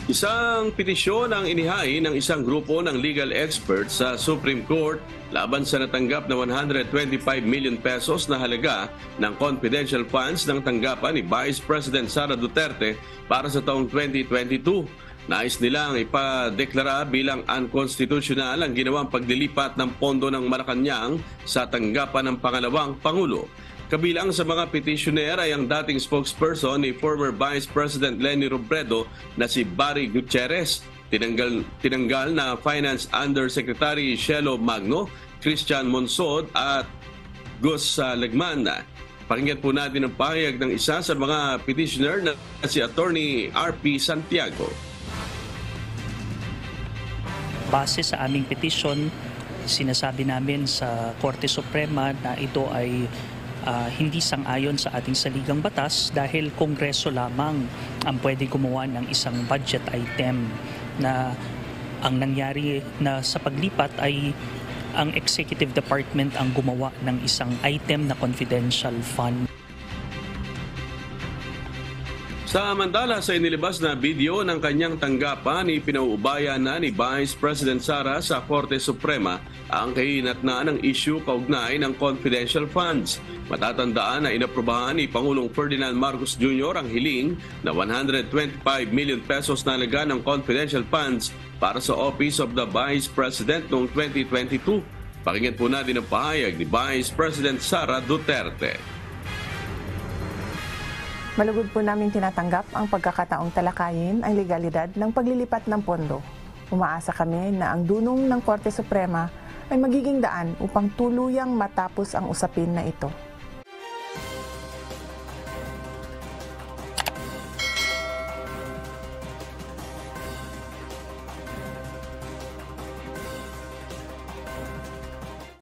Isang petisyon ang inihain ng isang grupo ng legal experts sa Supreme Court laban sa natanggap na 125 million pesos na halaga ng confidential funds ng tanggapan ni Vice President Sara Duterte para sa taong 2022. Nais nilang ipadeklara bilang unconstitutional ang ginawang paglilipat ng pondo ng Malacanang sa tanggapan ng pangalawang Pangulo. Kabilang sa mga petitioner ay ang dating spokesperson ni former Vice President Leni Robredo na si Barry Gutierrez, tinanggal na Finance Undersecretary Shelo Magno, Christian Monsod at Gus Legman. Pakinggan po natin ang pahayag ng isa sa mga petitioner na si Attorney R.P. Santiago. Base sa aming petisyon, sinasabi namin sa Korte Suprema na ito ay hindi sang-ayon sa ating saligang batas dahil Kongreso lamang ang pwede gumawa ng isang budget item na ang nangyari na sa paglipat ay ang Executive Department ang gumawa ng isang item na confidential fund. Samantala sa inilabas na video ng kanyang tanggapan, ipinauubayan na ni Vice President Sara sa Korte Suprema ang kahinatnan ng issue kaugnay ng confidential funds. Matatandaan na inaprubahan ni Pangulong Ferdinand Marcos Jr. ang hiling na 125 million pesos na halaga ng confidential funds para sa Office of the Vice President noong 2022. Pakinggan po natin ang pahayag ni Vice President Sara Duterte. Malugod po namin tinatanggap ang pagkakataong talakayin ang legalidad ng paglilipat ng pondo. Umaasa kami na ang dunong ng Korte Suprema ay magiging daan upang tuluyang matapos ang usapin na ito.